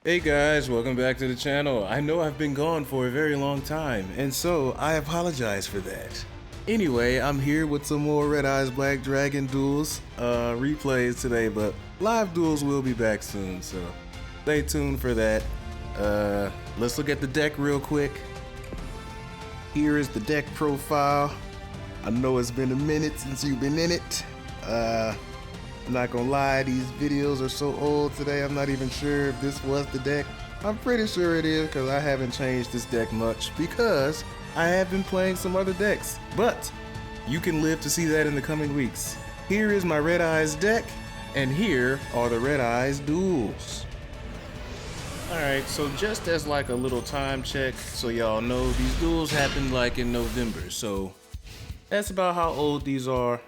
Hey guys, welcome back to the channel. I know I've been gone for a very long time, and so I apologize for that. Anyway, I'm here with some more Red Eyes Black Dragon duels replays today, but live duels will be back soon, so stay tuned for that. Let's look at the deck real quick. Here is the deck profile. I know it's been a minute since you've been in it. I'm not gonna lie, these videos are so old today, I'm not even sure if this was the deck. I'm pretty sure it is because I haven't changed this deck much because I have been playing some other decks. But you can live to see that in the coming weeks. Here is my Red Eyes deck, and here are the Red Eyes duels. Alright, so just as like a little time check, so y'all know, these duels happened like in November, so that's about how old these are.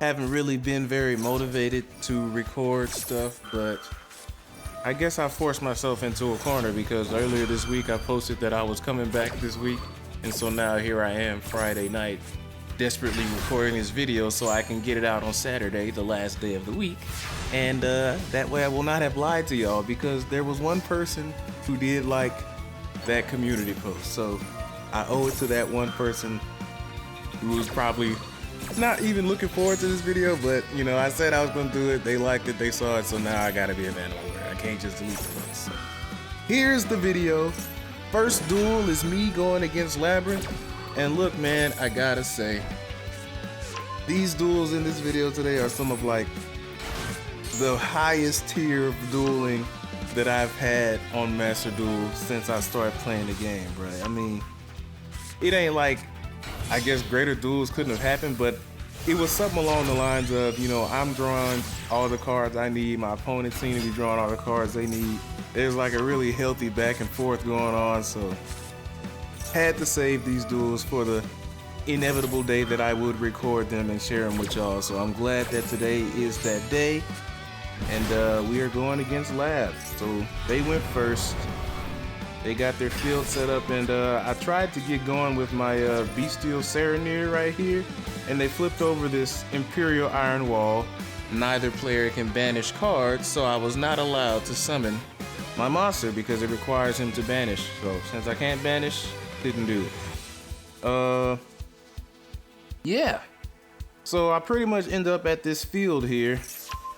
Haven't really been very motivated to record stuff, but I guess I forced myself into a corner because earlier this week I posted that I was coming back this week, and so now here I am Friday night desperately recording this video so I can get it out on Saturday, the last day of the week, and that way I will not have lied to y'all because there was one person who did like that community post, so I owe it to that one person who was probably not even looking forward to this video, but you know, I said I was gonna do it, they liked it, they saw it, so now I gotta be a man of my word. I can't just delete the post. So here's the video. First duel is me going against Labrynth, and look man, I gotta say, these duels in this video today are some of like the highest tier of dueling that I've had on Master Duel since I started playing the game, bro. I mean, it ain't like, I guess greater duels couldn't have happened, but it was something along the lines of, you know, I'm drawing all the cards I need, my opponent seem to be drawing all the cards they need. There's like a really healthy back and forth going on, so had to save these duels for the inevitable day that I would record them and share them with y'all. So I'm glad that today is that day, and we are going against Lab. So they went first. They got their field set up, and I tried to get going with my Bestial Serenir right here, and they flipped over this Imperial Iron Wall. Neither player can banish cards, so I was not allowed to summon my monster because it requires him to banish. So since I can't banish, didn't do it. Yeah. So I pretty much end up at this field here,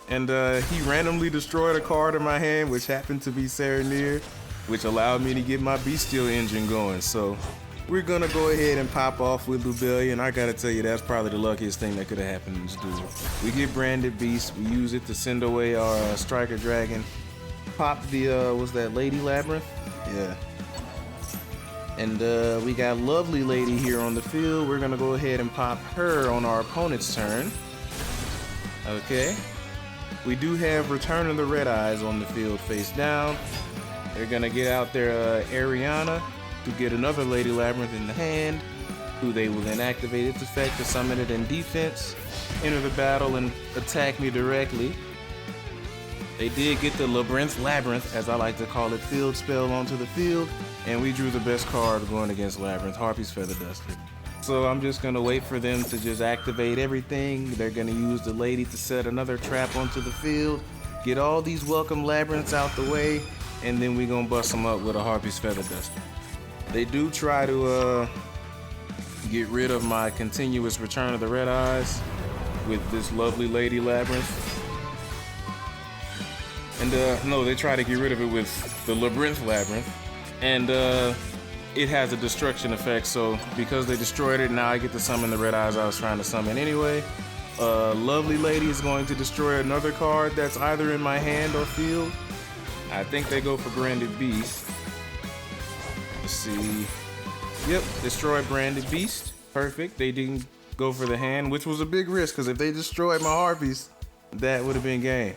and he randomly destroyed a card in my hand, which happened to be Serenir, which allowed me to get my Bestial engine going. So we're gonna go ahead and pop off with Lubellion. I gotta tell you, that's probably the luckiest thing that could have happened in this duel. We get Branded Beast, we use it to send away our Striker Dragon. Pop the, was that Lady Labrynth? Yeah. And we got Lovely Lady here on the field. We're gonna go ahead and pop her on our opponent's turn. Okay. We do have Return of the Red Eyes on the field face down. They're gonna get out their Ariana to get another Lady Labrynth in the hand, who they will then activate its effect to summon it in defense, enter the battle, and attack me directly. They did get the Labrynth, as I like to call it, field spell onto the field, and we drew the best card going against Labrynth, Harpy's Feather Duster. So I'm just gonna wait for them to just activate everything. They're gonna use the lady to set another trap onto the field, get all these welcome Labrynths out the way, and then we gonna bust them up with a Harpy's Feather Duster. They do try to get rid of my continuous Return of the Red Eyes with this lovely Lady Labrynth. And no, they try to get rid of it with the Labrynth, and it has a destruction effect, so because they destroyed it, now I get to summon the Red Eyes I was trying to summon anyway. Lovely Lady is going to destroy another card that's either in my hand or field. I think they go for Branded Beast. Let's see. Yep, destroy Branded Beast. Perfect. They didn't go for the hand, which was a big risk because if they destroyed my Harpies, that would have been game.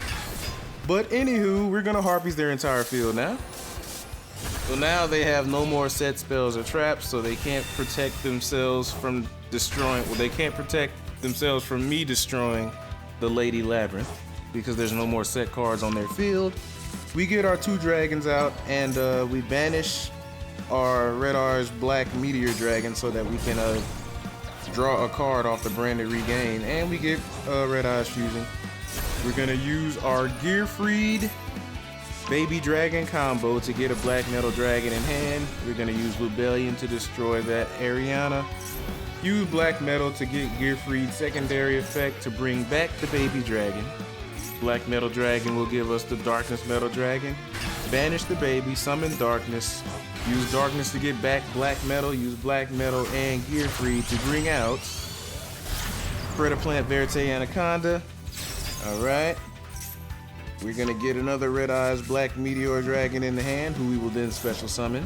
But anywho, we're gonna Harpies their entire field now. So now they have no more set spells or traps, so they can't protect themselves from destroying. Well, they can't protect themselves from me destroying the Lady Labrynth because there's no more set cards on their field. We get our two dragons out, and we banish our Red Eyes Black Meteor Dragon so that we can draw a card off the Branded Regain, and we get Red Eyes Fusion. We're gonna use our Gearfried baby dragon combo to get a black metal dragon in hand. We're gonna use Labrynth to destroy that Ariana. Use black metal to get Gearfried's secondary effect to bring back the baby dragon. Black metal dragon will give us the darkness metal dragon. Banish the baby, summon darkness. Use darkness to get back black metal. Use black metal and Gearfried to bring out Predator Plant Verte Anaconda. All right. We're gonna get another Red Eyes Black Meteor Dragon in the hand, who we will then special summon.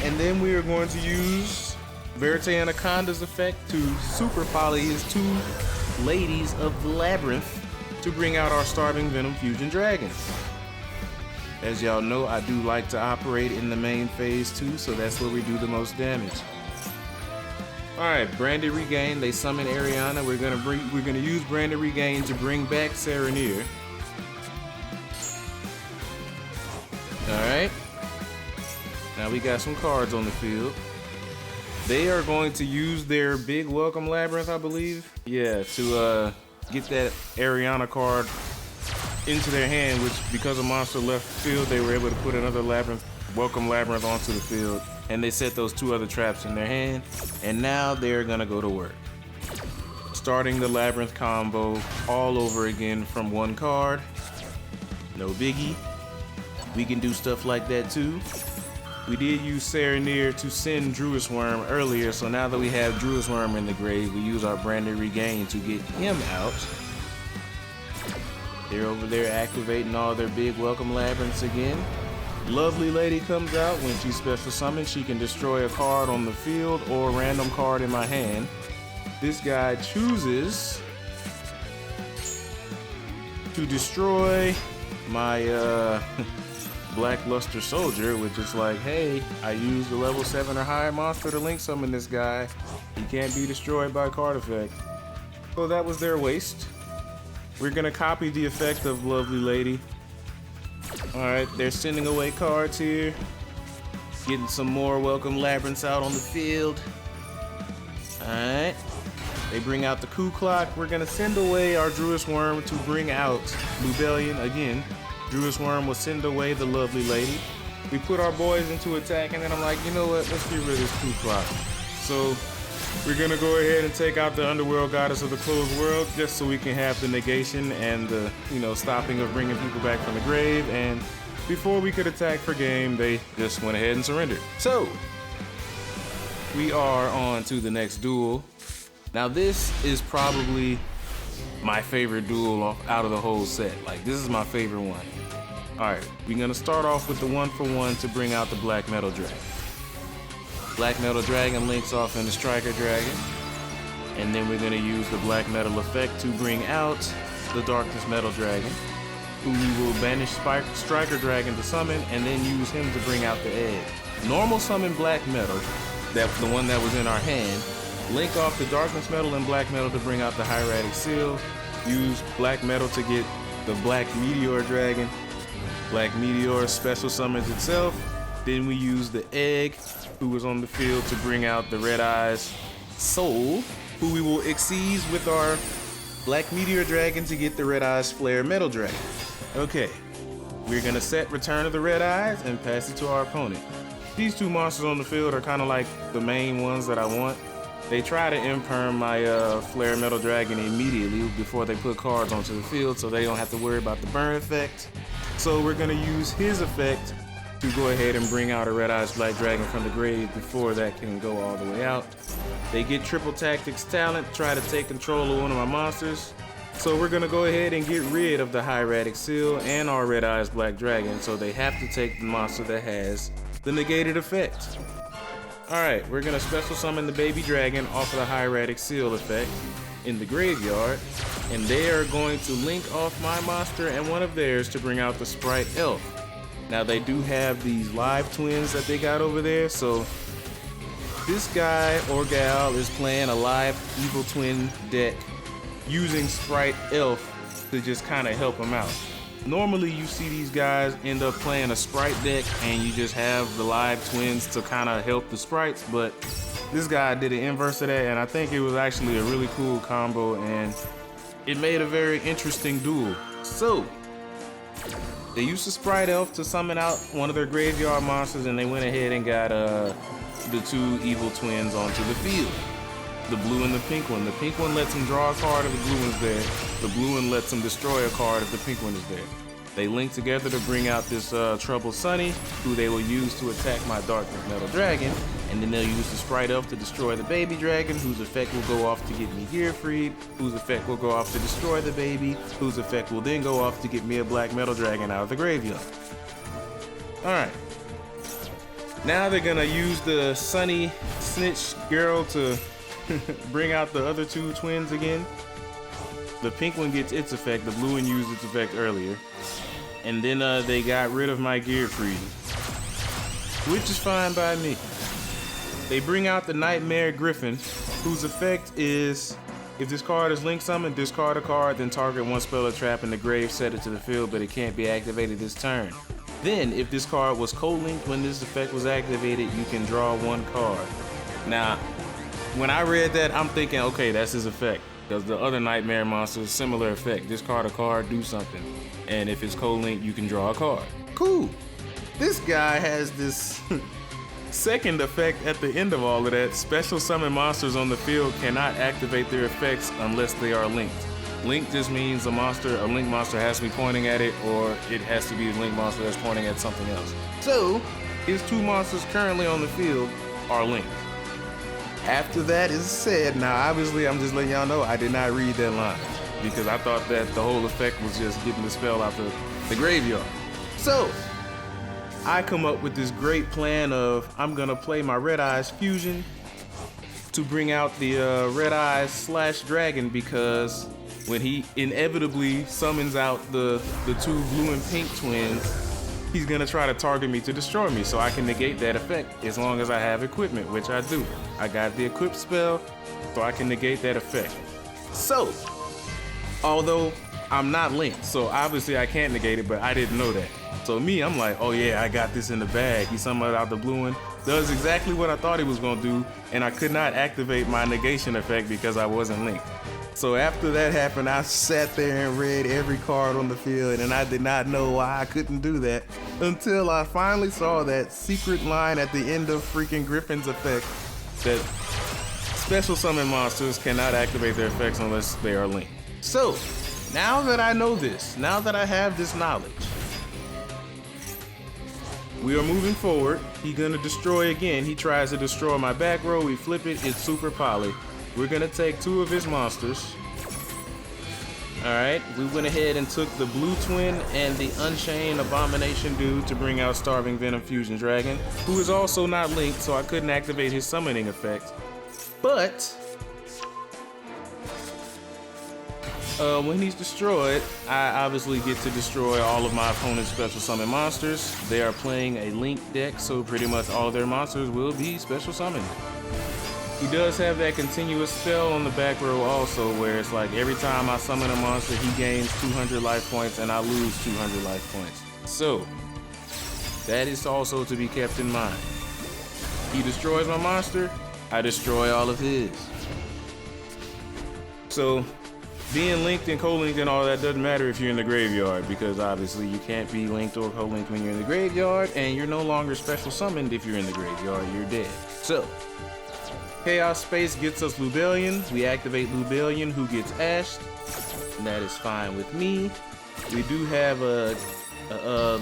And then we are going to use Verte Anaconda's effect to super poly his two ladies of the Labrynth to bring out our Starving Venom Fusion Dragons. As y'all know, I do like to operate in the main phase too, so that's where we do the most damage. Alright, Branded Regain, they summon Ariana. We're gonna use Branded Regain to bring back Serenir. Alright. Now we got some cards on the field. They are going to use their big welcome Labrynth, I believe. Yeah, to get that Ariana card into their hand, which because a monster left the field, they were able to put another welcome Labrynth onto the field, and they set those two other traps in their hand, and now they're gonna go to work. Starting the Labrynth combo all over again from one card. No biggie. We can do stuff like that too. We did use Serenir to send Druid's Worm earlier, so now that we have Druid's Worm in the grave, we use our Branded Regain to get him out. They're over there activating all their big welcome Labyrinths again. Lovely Lady comes out. When she's special summoned, she can destroy a card on the field or a random card in my hand. This guy chooses to destroy my Blackluster Soldier, which is like, hey, I used a level 7 or higher monster to link summon this guy. He can't be destroyed by card effect. So that was their waste. We're gonna copy the effect of Lovely Lady. Alright, they're sending away cards here. Getting some more welcome Labyrinths out on the field. Alright. They bring out the Coup Clock. We're gonna send away our Druid's Worm to bring out Lubellion again. Druid's Worm will send away the Lovely Lady. We put our boys into attack, and then I'm like, you know what? Let's get rid of this Coup Clock. So we're gonna go ahead and take out the Underworld Goddess of the Closed World, just so we can have the negation and the, stopping of bringing people back from the grave. And before we could attack for game, they just went ahead and surrendered. So we are on to the next duel. Now this is probably my favorite duel out of the whole set. Like, this is my favorite one. Alright, we're gonna start off with the 1-for-1 to bring out the Black Metal Dragon. Black Metal Dragon links off into Striker Dragon. And then we're gonna use the Black Metal effect to bring out the Darkness Metal Dragon, who we will banish Striker Dragon to summon, and then use him to bring out the egg. Normal summon Black Metal, that's the one that was in our hand. Link off the Darkness Metal and Black Metal to bring out the Hieratic Seal. Use Black Metal to get the Black Meteor Dragon. Black Meteor special summons itself. Then we use the egg, who was on the field, to bring out the Red Eyes Soul, who we will exceed with our Black Meteor Dragon to get the Red Eyes Flare Metal Dragon. Okay, we're gonna set Return of the Red Eyes and pass it to our opponent. These two monsters on the field are kind of like the main ones that I want. They try to imperm my Flare Metal Dragon immediately before they put cards onto the field, so they don't have to worry about the burn effect. So we're gonna use his effect to go ahead and bring out a Red Eyes Black Dragon from the grave before that can go all the way out. They get Triple Tactics talent, try to take control of one of my monsters. So we're gonna go ahead and get rid of the Hieratic Seal and our Red Eyes Black Dragon, so they have to take the monster that has the negated effect. Alright, we're gonna special summon the Baby Dragon off of the Hieratic Seal effect in the graveyard, and they are going to link off my monster and one of theirs to bring out the Sprite Elf. Now they do have these live twins that they got over there, so this guy or gal is playing a live evil twin deck using Sprite Elf to just kind of help them out. Normally you see these guys end up playing a sprite deck and you just have the live twins to kind of help the sprites, but this guy did the inverse of that, and I think it was actually a really cool combo and it made a very interesting duel. So They used the Sprite Elf to summon out one of their graveyard monsters, and they went ahead and got the two evil twins onto the field. The blue and the pink one. The pink one lets them draw a card if the blue one's there. The blue one lets them destroy a card if the pink one is there. They link together to bring out this Trouble Sunny, who they will use to attack my Darkness Metal Dragon, and then they'll use the Sprite Elf to destroy the baby dragon, whose effect will go off to get me Gear Freed, whose effect will go off to destroy the baby, whose effect will then go off to get me a Black Metal Dragon out of the graveyard. Alright. Now they're gonna use the Sunny Snitch girl to bring out the other two twins again. The pink one gets its effect, the blue one used its effect earlier. And then they got rid of my Gear Freed, which is fine by me. They bring out the Nightmare Griffin, whose effect is, if this card is link summoned, discard a card, then target one spell or trap in the grave, set it to the field, but it can't be activated this turn. Then, if this card was co-linked when this effect was activated, you can draw one card. Now, when I read that, I'm thinking, okay, that's his effect. Because the other Nightmare monsters, similar effect. Discard a card, do something. And if it's co-linked, you can draw a card. Cool. This guy has this second effect at the end of all of that. Special summon monsters on the field cannot activate their effects unless they are linked. Link just means a link monster has to be pointing at it, or it has to be a link monster that's pointing at something else. So, his two monsters currently on the field are linked. After that is said, now obviously I'm just letting y'all know I did not read that line, because I thought that the whole effect was just getting the spell out the graveyard. So, I come up with this great plan of I'm gonna play my Red Eyes Fusion to bring out the Red Eyes / Dragon, because when he inevitably summons out the two blue and pink twins, he's gonna try to target me to destroy me, so I can negate that effect as long as I have equipment, which I do. I got the equip spell, so I can negate that effect. So, although I'm not linked, so obviously I can't negate it, but I didn't know that. So me, I'm like, oh yeah, I got this in the bag. He summoned out the blue one, does exactly what I thought he was gonna do, and I could not activate my negation effect because I wasn't linked. So after that happened, I sat there and read every card on the field, and I did not know why I couldn't do that until I finally saw that secret line at the end of freaking Griffin's effect that special summon monsters cannot activate their effects unless they are linked. So, now that I know this, now that I have this knowledge, we are moving forward. He's gonna destroy again. He tries to destroy my back row, we flip it, it's super poly. We're gonna take two of his monsters. Alright, we went ahead and took the blue twin and the Unchained Abomination dude to bring out Starving Venom Fusion Dragon, who is also not linked, so I couldn't activate his summoning effect. But when he's destroyed, I obviously get to destroy all of my opponent's special summon monsters. They are playing a link deck, so pretty much all their monsters will be special summoned. He does have that continuous spell on the back row also, where it's like every time I summon a monster, he gains 200 life points and I lose 200 life points. So, that is also to be kept in mind. He destroys my monster, I destroy all of his. So, being linked and co-linked and all that doesn't matter if you're in the graveyard, because obviously you can't be linked or co-linked when you're in the graveyard, and you're no longer special summoned if you're in the graveyard, you're dead. So, Chaos Space gets us Lubellion. We activate Lubellion, who gets ashed, and that is fine with me. We do have a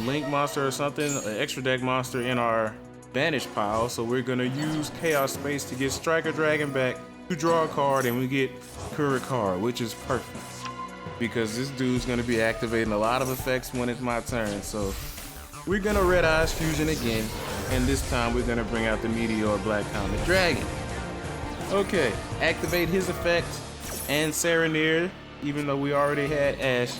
link monster or something, an extra deck monster in our banish pile, so we're gonna use Chaos Space to get Striker Dragon back, to draw a card, and we get Kurakar, which is perfect, because this dude's gonna be activating a lot of effects when it's my turn. So we're gonna Red Eyes Fusion again, and this time we're gonna bring out the Meteor Black Comet Dragon. Okay, activate his effect and Serenir, even though we already had Ash.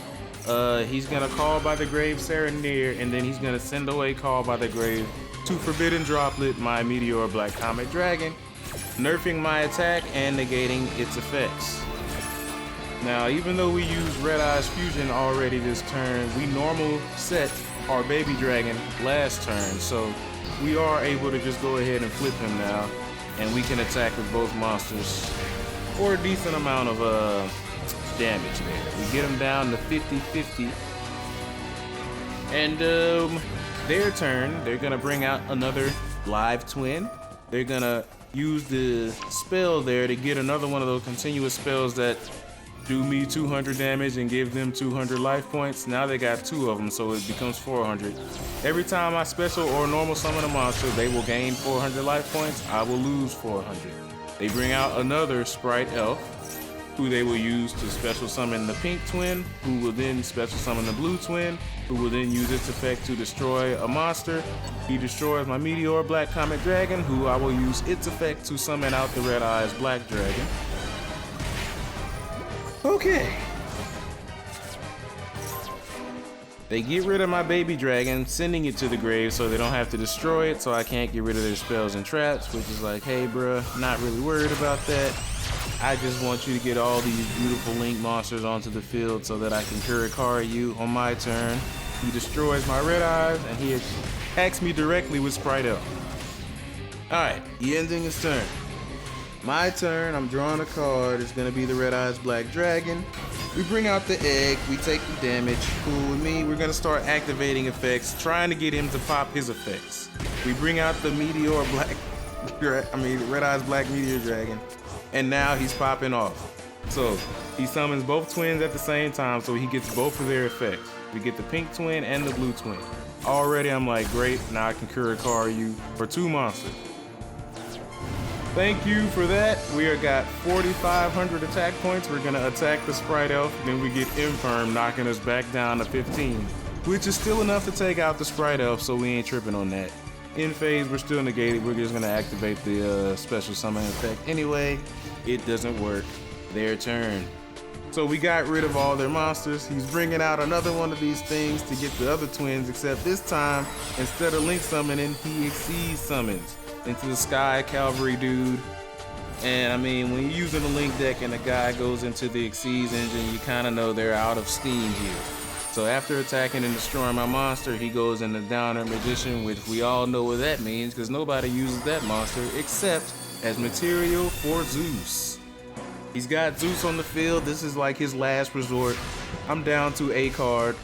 He's gonna Call by the Grave Serenir, and then he's gonna send away Call by the Grave to Forbidden Droplet my Meteor Black Comet Dragon, nerfing my attack and negating its effects. Now, even though we used Red Eyes Fusion already this turn, we normal set our baby dragon last turn, so we are able to just go ahead and flip him now, and we can attack with both monsters for a decent amount of damage there. We get him down to 50-50. And their turn, they're gonna bring out another live twin. They're gonna use the spell there to get another one of those continuous spells that do me 200 damage and give them 200 life points. Now they got 2 of them, so it becomes 400. Every time I special or normal summon a monster, they will gain 400 life points. I will lose 400. They bring out another sprite elf, who they will use to special summon the pink twin, who will then special summon the blue twin, who will then use its effect to destroy a monster. He destroys my Meteor Black Comet Dragon, who I will use its effect to summon out the Red Eyes Black Dragon. Okay. They get rid of my baby dragon, sending it to the grave so they don't have to destroy it, so I can't get rid of their spells and traps, which is like, hey bruh, not really worried about that. I just want you to get all these beautiful Link monsters onto the field so that I can Kurikara you on my turn. He destroys my Red Eyes and he attacks me directly with Sprite Elf. Alright, he ending his turn. My turn, I'm drawing a card. It's gonna be the Red Eyes Black Dragon. We bring out the egg, we take the damage. Cool with me. We're gonna start activating effects, trying to get him to pop his effects. We bring out the Meteor Black, Red Eyes Black Meteor Dragon, and now he's popping off. So he summons both twins at the same time, so he gets both of their effects. We get the pink twin and the blue twin. Already I'm like, great, now I can Kurikara you for 2 monsters. Thank you for that. We are got 4,500 attack points. We're gonna attack the Sprite Elf, then we get Infirm, knocking us back down to 15, which is still enough to take out the Sprite Elf, so we ain't tripping on that. In phase, we're still negated. We're just gonna activate the special summon effect anyway. It doesn't work. Their turn. So we got rid of all their monsters. He's bringing out another one of these things to get the other twins, except this time, instead of Link summoning, he Exceed summons into the Sky Cavalry dude. And I mean, when you're using a Link deck and a guy goes into the Exceeds engine, you kind of know they're out of steam here. So after attacking and destroying my monster, he goes into Downer Magician, which we all know what that means because nobody uses that monster except as material for Zeus. He's got Zeus on the field. This is like his last resort. I'm down to a card.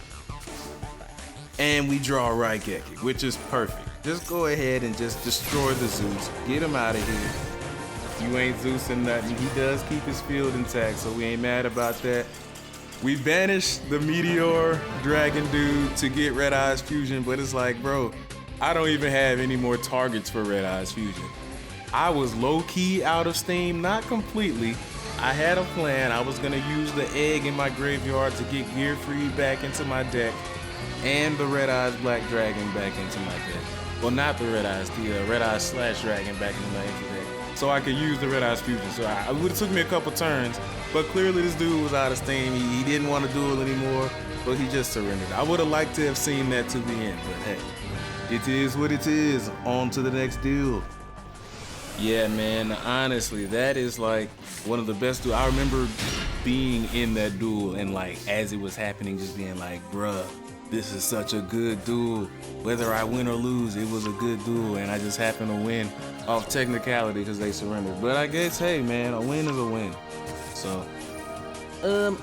And we draw Raigeki, which is perfect. Just go ahead and just destroy the Zeus. Get him out of here. You ain't Zeus and nothing. He does keep his field intact, so we ain't mad about that. We banished the Meteor Dragon dude to get Red Eyes Fusion, but it's like, bro, I don't even have any more targets for Red Eyes Fusion. I was low-key out of steam, not completely. I had a plan. I was gonna use the egg in my graveyard to get Gear Free back into my deck and the Red Eyes Black Dragon back into my deck. Well, not the Red Eyes, the Red Eyes Slash Dragon back into my deck. So I could use the Red Eyes Fusion. So it would have took me a couple turns, but clearly this dude was out of steam. He didn't want to duel anymore, but he just surrendered. I would have liked to have seen that to the end, but hey, it is what it is. On to the next duel. Yeah, man, honestly, that is like one of the best duels. I remember being in that duel and like as it was happening, just being like, bruh, this is such a good duel. Whether I win or lose, it was a good duel, and I just happened to win off technicality because they surrendered. But I guess, hey, man, a win is a win. So,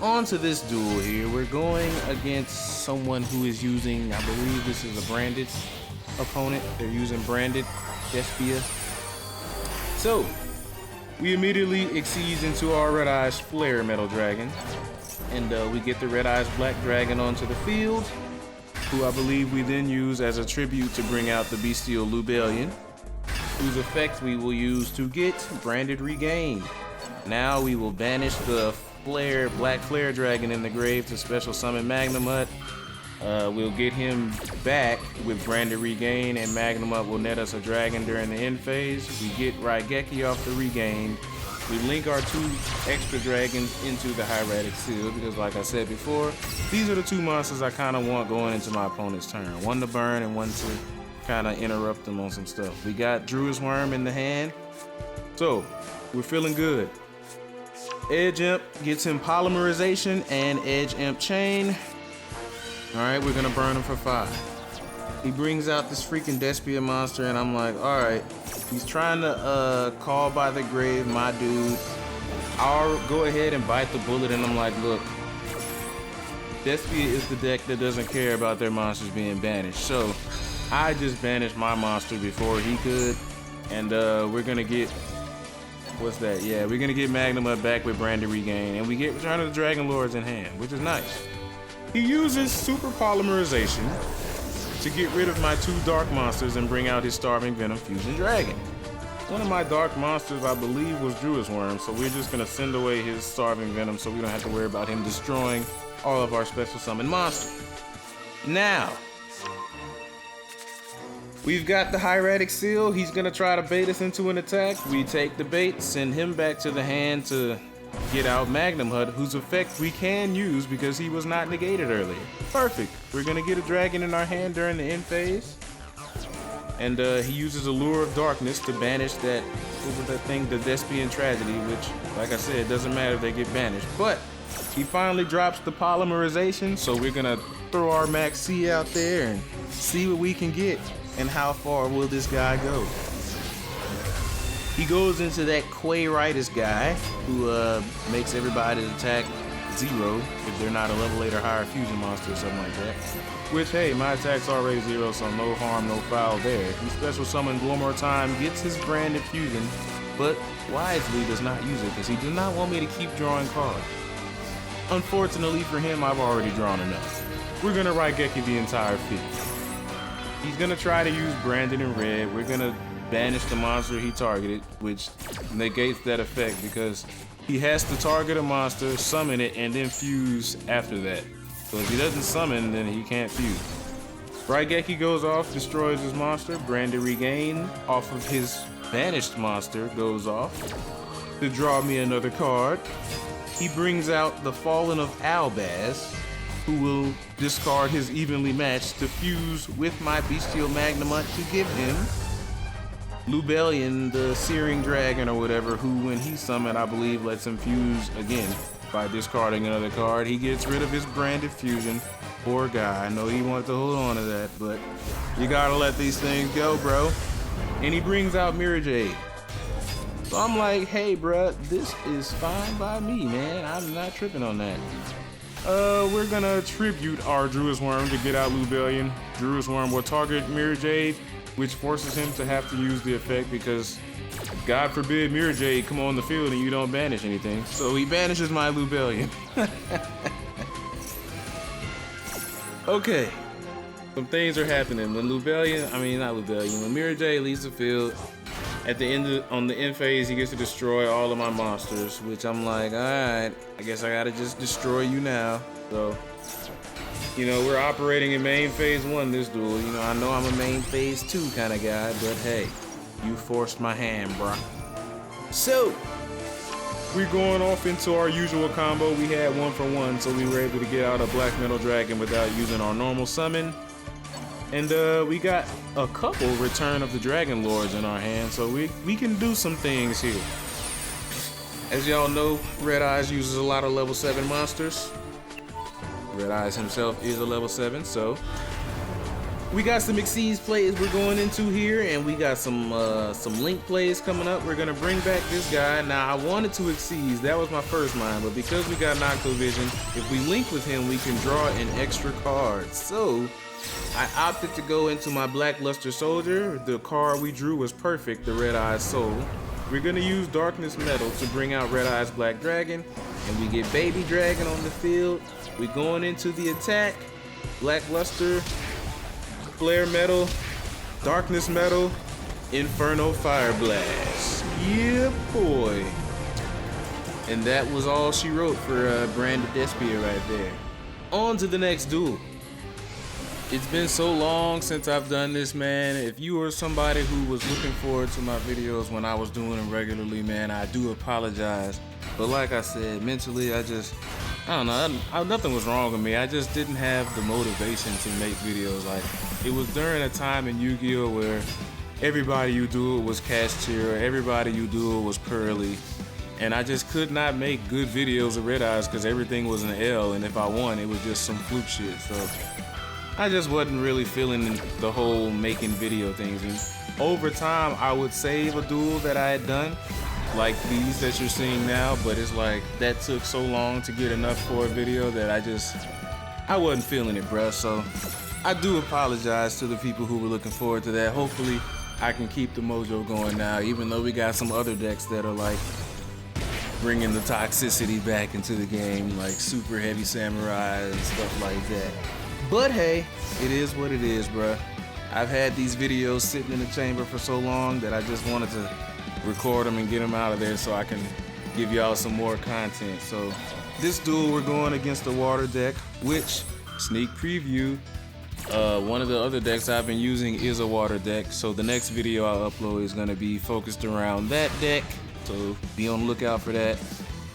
on to this duel here. We're going against someone who is using, I believe this is a branded opponent. They're using Branded Despia. So, we immediately exceed into our Red Eyes Flare Metal Dragon, and we get the Red Eyes Black Dragon onto the field, who I believe we then use as a tribute to bring out the Bestial Lubellion, whose effect we will use to get Branded Regain. Now we will banish the Black Flare Dragon in the grave to special summon Magnum Hut. We'll get him back with Branded Regain, and Magnum Hut will net us a dragon during the end phase. We get Raigeki off the Regain. We link our 2 extra dragons into the Hieratic Seal because, like I said before, these are the 2 monsters I kind of want going into my opponent's turn. One to burn and one to kind of interrupt them on some stuff. We got Druid's Worm in the hand. So, we're feeling good. Edge Imp gets him Polymerization and Edge Imp Chain. Alright, we're gonna burn him for 5. He brings out this freaking Despia monster, and I'm like, alright. He's trying to call by the grave, my dude. I'll go ahead and bite the bullet, and I'm like, look, Despia is the deck that doesn't care about their monsters being banished. So I just banished my monster before he could. And we're gonna get, what's that? Yeah, we're gonna get Magnum Up back with Branded Regain. And we get Return of the Dragon Lords in hand, which is nice. He uses Super Polymerization to get rid of my 2 dark monsters and bring out his Starving Venom Fusion Dragon. One of my dark monsters, I believe, was Druid's Worm, so we're just gonna send away his Starving Venom so we don't have to worry about him destroying all of our special summon monsters. Now, we've got the Hieratic Seal. He's gonna try to bait us into an attack. We take the bait, send him back to the hand to get out Magnum Hut, whose effect we can use because he was not negated earlier. Perfect. We're gonna get a dragon in our hand during the end phase. And he uses Allure of Darkness to banish that, what was that thing, the Despian Tragedy, which, like I said, doesn't matter if they get banished. But he finally drops the Polymerization, so we're gonna throw our Max C out there and see what we can get. And how far will this guy go? He goes into that Quairitis guy, who makes everybody's attack 0 if they're not a level 8 or higher fusion monster or something like that. Which, hey, my attack's already 0, so no harm, no foul there. He special summons one more time, gets his Branded Fusion, but wisely does not use it because he does not want me to keep drawing cards. Unfortunately for him, I've already drawn enough. We're gonna Raigeki the entire field. He's gonna try to use Branded in red. We're gonna banish the monster he targeted, which negates that effect because he has to target a monster, summon it, and then fuse after that. So if he doesn't summon, then he can't fuse. Raigeki goes off, destroys his monster. Branded Regain off of his banished monster goes off to draw me another card. He brings out the Fallen of Albaz, who will discard his Evenly Matched to fuse with my Bestial Magnamut to give him Lubellion, the Searing Dragon or whatever, who when he summoned, I believe, lets him fuse again by discarding another card. He gets rid of his Branded Fusion. Poor guy. I know he wanted to hold on to that, but you gotta let these things go, bro. And he brings out Mirror Jade. So I'm like, hey, bruh, this is fine by me, man. I'm not tripping on that. We're gonna tribute our Druid's Worm to get out Lubellion. Druid's Worm will target Mirror Jade, which forces him to have to use the effect because, God forbid, Mirror Jade come on the field and you don't banish anything. So he banishes my Lubellion. Okay, some things are happening. When when Mirror Jade leaves the field, at the end on the end phase, he gets to destroy all of my monsters, which I'm like, all right, I guess I gotta just destroy you now. So, you know, we're operating in main phase 1 this duel. You know, I know I'm a main phase 2 kind of guy, but hey, you forced my hand, bruh. So, we're going off into our usual combo. We had 1-for-1, so we were able to get out a Black Metal Dragon without using our normal summon. And we got a couple Return of the Dragon Lords in our hand, so we can do some things here. As y'all know, Red Eyes uses a lot of level 7 monsters. Red Eyes himself is a level 7, so we got some Xyz plays we're going into here, and we got some Link plays coming up. We're gonna bring back this guy. Now, I wanted to Xyz, that was my first mind, but because we got Noctovision, if we link with him, we can draw an extra card. So I opted to go into my Black Luster Soldier. The card we drew was perfect, the Red Eyes Soul. We're gonna use Darkness Metal to bring out Red Eyes Black Dragon, and we get Baby Dragon on the field. We're going into the attack. Black Luster, Flare Metal, Darkness Metal, Inferno Fire Blast. Yeah, boy. And that was all she wrote for Branded Despia right there. On to the next duel. It's been so long since I've done this, man. If you were somebody who was looking forward to my videos when I was doing them regularly, man, I do apologize. But like I said, mentally, I don't know, nothing was wrong with me. I just didn't have the motivation to make videos. Like, it was during a time in Yu-Gi-Oh! Where everybody you duel was Cashier, everybody you duel was Curly, and I just could not make good videos of Red Eyes because everything was an L, and if I won, it was just some fluke shit. So I just wasn't really feeling the whole making video things. And over time, I would save a duel that I had done, like these that you're seeing now, but it's like that took so long to get enough for a video that I wasn't feeling it, bruh. So I do apologize to the people who were looking forward to that. Hopefully I can keep the mojo going now, even though we got some other decks that are like bringing the toxicity back into the game, like super heavy samurai and stuff like that. But hey, it is what it is, bruh. I've had these videos sitting in the chamber for so long that I just wanted to record them and get them out of there so I can give y'all some more content. So this duel we're going against the water deck, which, sneak preview, one of the other decks I've been using is a water deck. So the next video I'll upload is gonna be focused around that deck. So be on the lookout for that.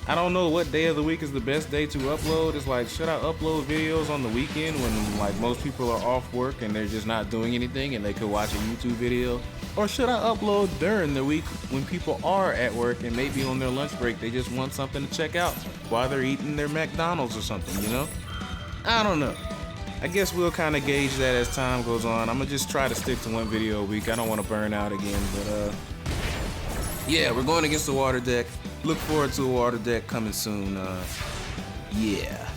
I don't know what day of the week is the best day to upload. It's like, should I upload videos on the weekend when like most people are off work and they're just not doing anything and they could watch a YouTube video? Or should I upload during the week when people are at work and maybe on their lunch break they just want something to check out while they're eating their McDonald's or something, you know? I don't know. I guess we'll kind of gauge that as time goes on. I'm gonna just try to stick to one video a week. I don't want to burn out again, but yeah, we're going against the water deck. Look forward to a water deck coming soon. Yeah.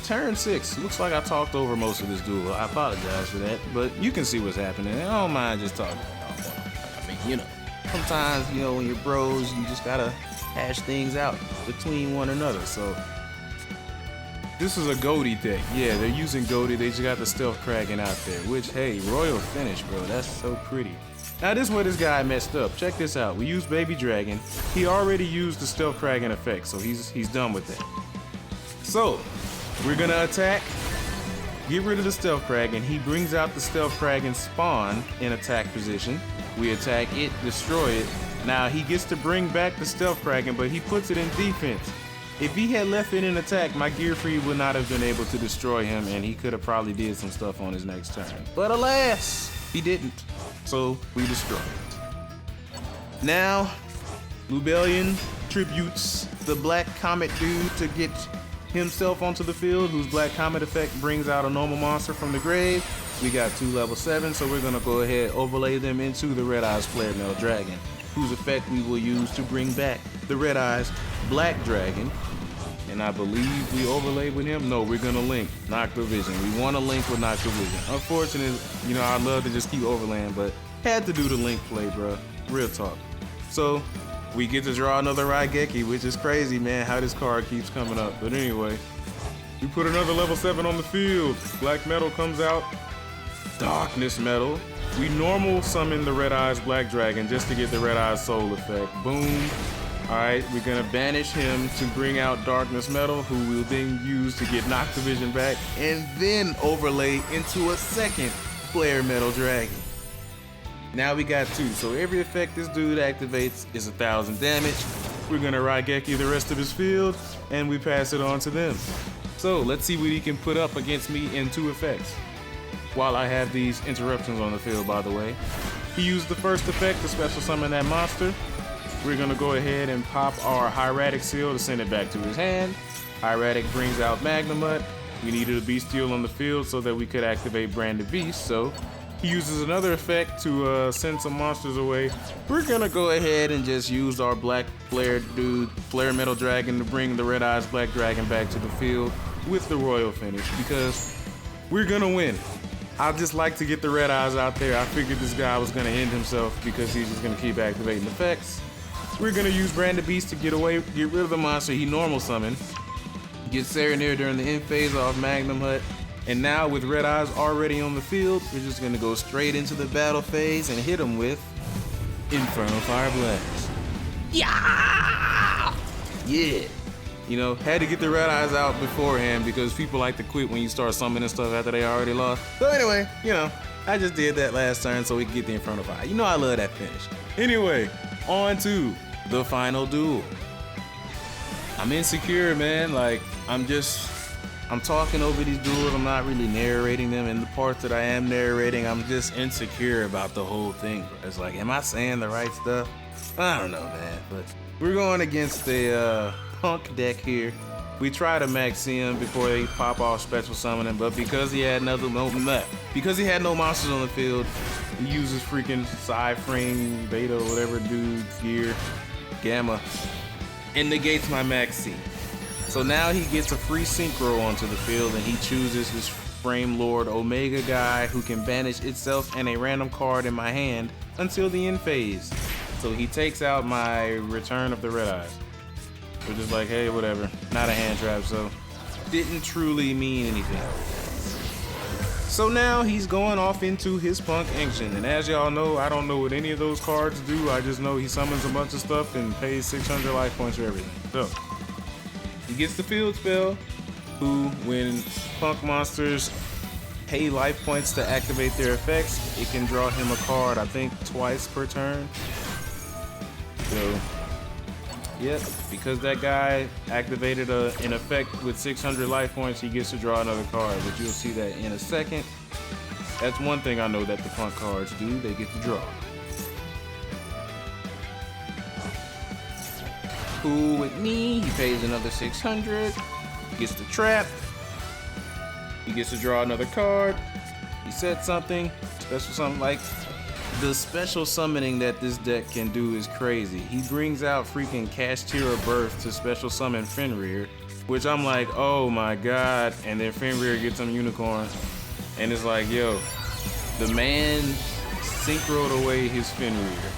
Turn 6. Looks like I talked over most of this duel. I apologize for that, but you can see what's happening. I don't mind just talking. I mean, you know, sometimes, you know, when you're bros, you just gotta hash things out between one another. So this is a Ghoti deck. Yeah, they're using Ghoti. They just got the Stealth Kraken out there, which, hey, royal finish, bro. That's so pretty. Now this is where this guy messed up. Check this out. We used Baby Dragon. He already used the Stealth Kraken effect, so he's done with that. So we're gonna attack, get rid of the Stealth Kraken. He brings out the Stealth Kraken spawn in attack position. We attack it, destroy it. Now he gets to bring back the Stealth Kraken, but he puts it in defense. If he had left it in attack, my Gear Free would not have been able to destroy him, and he could have probably did some stuff on his next turn. But alas, he didn't. So we destroy it. Now, Lubellion tributes the Black Comet dude to get himself onto the field, whose Black Comet effect brings out a normal monster from the grave. We got 2 level 7, so we're gonna go ahead overlay them into the Red Eyes Flare Metal Dragon, whose effect we will use to bring back the Red Eyes Black Dragon. And I believe we overlaid with him. No, we're gonna link Nocturne Vision. We want to link with Nocturne Vision. Unfortunately, you know, I'd love to just keep overlaying, but had to do the link play, bro. Real talk. So we get to draw another Raigeki, which is crazy, man, how this card keeps coming up. But anyway, we put another level 7 on the field. Black Metal comes out. Darkness Metal. We normal summon the Red Eyes Black Dragon just to get the Red Eyes Soul effect. Boom. Alright, we're gonna banish him to bring out Darkness Metal, who we'll then use to get Nocturne Vision back, and then overlay into a second Flare Metal Dragon. Now we got 2, so every effect this dude activates is 1,000 damage. We're gonna Raigeki the rest of his field, and we pass it on to them. So let's see what he can put up against me in 2 effects. While I have these interruptions on the field, by the way. He used the first effect to special summon that monster. We're gonna go ahead and pop our Hieratic Seal to send it back to his hand. Hieratic brings out Magnemut. We needed a Bestial on the field so that we could activate Branded Beast, so he uses another effect to send some monsters away. We're gonna go ahead and just use our Black Flare dude, Flare Metal Dragon, to bring the Red Eyes Black Dragon back to the field with the royal finish, because we're gonna win. I just like to get the Red Eyes out there. I figured this guy was gonna end himself because he's just gonna keep activating effects. We're gonna use Branded Beast to get rid of the monster he normal summoned. Get Serenir during the end phase off Magnum Hut. And now with Red Eyes already on the field, we're just gonna go straight into the battle phase and hit him with Infernal Fire Blast. Yeah! Yeah. You know, had to get the Red Eyes out beforehand because people like to quit when you start summoning stuff after they already lost. So anyway, you know, I just did that last turn so we could get the Infernal Fire. You know I love that finish. Anyway, on to the final duel. I'm insecure, man. Like, I'm talking over these duels. I'm not really narrating them. In the parts that I am narrating, I'm just insecure about the whole thing. It's like, am I saying the right stuff? I don't know, man. But we're going against the P.U.N.K deck here. We try to max him before they pop off special summoning, but because he had no monsters on the field, he uses freaking Psy-Frame, Beta, whatever dude, Gear, Gamma, and negates my max C. So now he gets a free synchro onto the field, and he chooses his Frame Lord Omega guy who can banish itself and a random card in my hand until the end phase. So he takes out my Return of the Red Eyes. We're just like, hey, whatever. Not a hand trap, so didn't truly mean anything. So now he's going off into his Punk action, and as y'all know, I don't know what any of those cards do. I just know he summons a bunch of stuff and pays 600 life points for everything. So he gets the field spell, who, when Punk monsters pay life points to activate their effects, it can draw him a card, I think, twice per turn. So, yep, because that guy activated an effect with 600 life points, he gets to draw another card, but you'll see that in a second. That's one thing I know that the Punk cards do, they get to draw. Cool with me, he pays another 600, he gets the trap, he gets to draw another card, he said something, special something like, the special summoning that this deck can do is crazy. He brings out freaking Cashtira Birth to special summon Fenrir, which I'm like, oh my god, and then Fenrir gets some unicorn, and it's like, yo, the man synchroed away his Fenrir.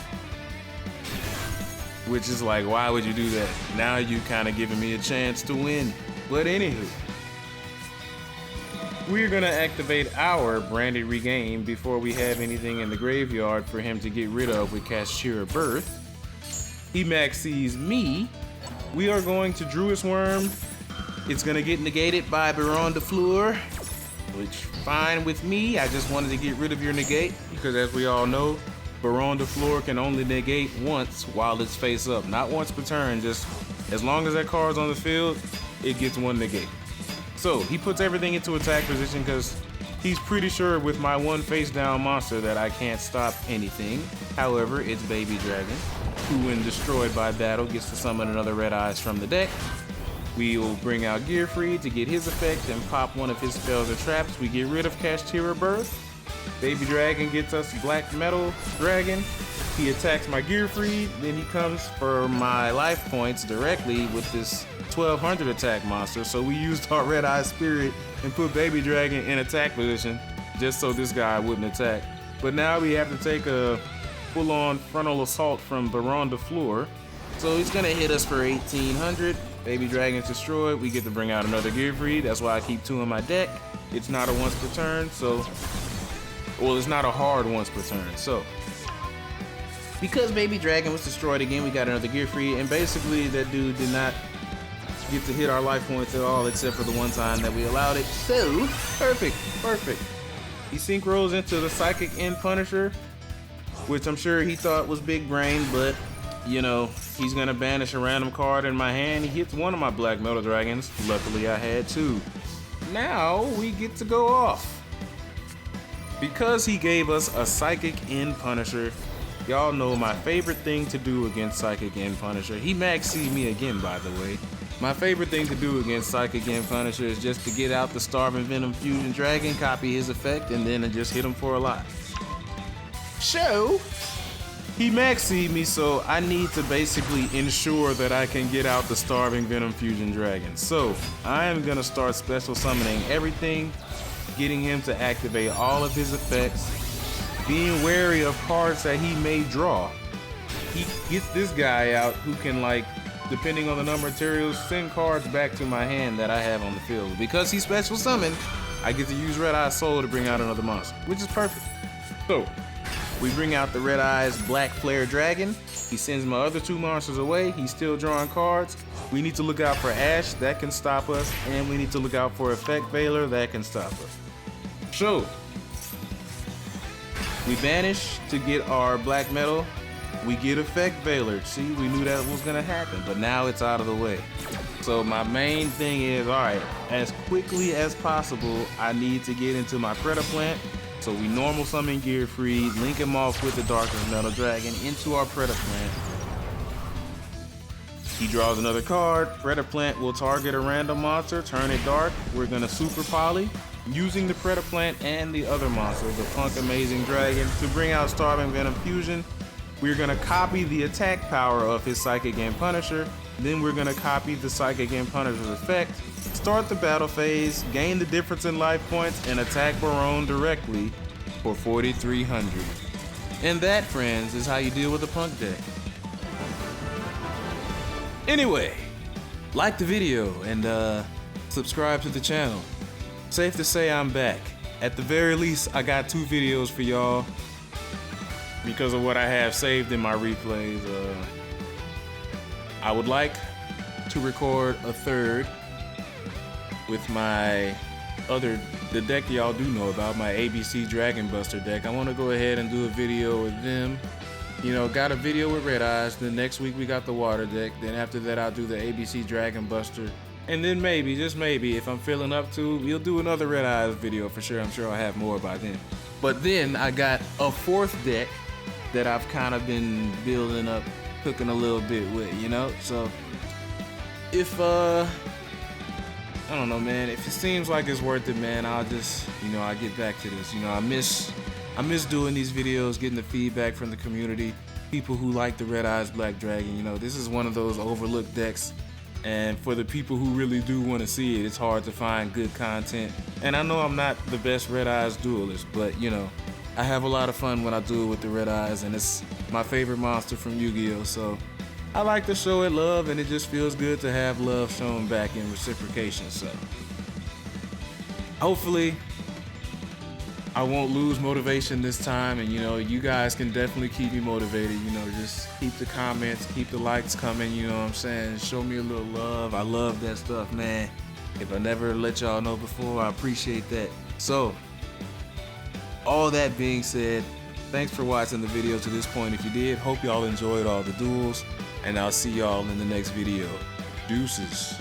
Which is like, why would you do that? Now you kind of giving me a chance to win. But anywho, we're gonna activate our Branded Regain before we have anything in the graveyard for him to get rid of with Cashtira Birth. He maxes me. We are going to Druid's Worm. It's gonna get negated by Baron de Fleur, which fine with me. I just wanted to get rid of your negate because, as we all know, Baron de Fleur can only negate once while it's face up. Not once per turn, just as long as that card's on the field, it gets one negate. So he puts everything into attack position because he's pretty sure with my one face down monster that I can't stop anything. However, it's Baby Dragon, who when destroyed by battle gets to summon another Red Eyes from the deck. We will bring out Gearfried to get his effect and pop one of his spells or traps. We get rid of Cashtira Birth. Baby Dragon gets us Black Metal Dragon. He attacks my Gearfried, then he comes for my life points directly with this 1200 attack monster. So we used our Red Eye Spirit and put Baby Dragon in attack position just so this guy wouldn't attack. But now we have to take a full-on frontal assault from Baron de Fleur. So he's gonna hit us for 1800. Baby Dragon's destroyed. We get to bring out another Gearfried. That's why I keep two in my deck. It's not a once per turn, so well, it's not a hard once per turn. So because Baby Dragon was destroyed again, we got another Gearfried, and basically that dude did not get to hit our life points at all except for the one time that we allowed it. So perfect. He synchros into the Psychic End Punisher, which I'm sure he thought was big brain, but you know, he's gonna banish a random card in my hand. He hits one of my Black Metal Dragons. Luckily I had two. Now we get to go off. Because he gave us a Psychic End Punisher, y'all know my favorite thing to do against Psychic End Punisher. He maxed me again, by the way. My favorite thing to do against Psychic End Punisher is just to get out the Starving Venom Fusion Dragon, copy his effect, and then just hit him for a lot. So he maxed me, so I need to basically ensure that I can get out the Starving Venom Fusion Dragon. So I am gonna start special summoning everything, getting him to activate all of his effects, being wary of cards that he may draw. He gets this guy out who can, like, depending on the number of materials, send cards back to my hand that I have on the field. Because he's special summoned, I get to use Red Eye's Soul to bring out another monster, which is perfect. So we bring out the Red Eyes Black Flare Dragon. He sends my other two monsters away. He's still drawing cards. We need to look out for Ash, that can stop us, and we need to look out for Effect Veiler, that can stop us. So we banish to get our Black Metal. We get Effect Veiler. See, we knew that was gonna happen, but now it's out of the way. So my main thing is, all right, as quickly as possible, I need to get into my Predaplant. So we normal summon Gearfried, link him off with the Darkest Metal Dragon into our Predaplant. He draws another card. Predaplant will target a random monster, turn it dark. We're gonna Super Poly, using the Predaplant and the other monster, the Punk Amazing Dragon, to bring out Starving Venom Fusion. We're gonna copy the attack power of his Psychic End Punisher, Then we're gonna copy the Psychic and Punisher's effect, start the battle phase, gain the difference in life points, and attack Barone directly for 4,300. And that, friends, is how you deal with a punk deck. Anyway, like the video and subscribe to the channel. Safe to say I'm back. At the very least, I got 2 videos for y'all because of what I have saved in my replays. I would like to record a third with my the deck y'all do know about, my ABC Dragon Buster deck. I want to go ahead and do a video with them. You know, got a video with Red Eyes. Then next week we got the Water deck. Then after that I'll do the ABC Dragon Buster. And then maybe, just maybe, if I'm feeling up to, we'll do another Red Eyes video for sure. I'm sure I'll have more by then. But then I got a 4th deck that I've kind of been building up, cooking a little bit with, you know? So if I don't know, man, if it seems like it's worth it, man, I'll just, you know, I'll get back to this. You know, I miss doing these videos, getting the feedback from the community, people who like the Red Eyes Black Dragon. You know, this is one of those overlooked decks, and for the people who really do want to see it, it's hard to find good content. And I know I'm not the best Red Eyes duelist, but, you know, I have a lot of fun when I duel with the Red Eyes, and it's my favorite monster from Yu-Gi-Oh! So I like to show it love, and it just feels good to have love shown back in reciprocation. So hopefully I won't lose motivation this time, and you know, you guys can definitely keep me motivated. You know, just keep the comments, keep the likes coming, you know what I'm saying? Show me a little love. I love that stuff, man. If I never let y'all know before, I appreciate that. So all that being said, thanks for watching the video to this point. If you did, hope y'all enjoyed all the duels, and I'll see y'all in the next video. Deuces.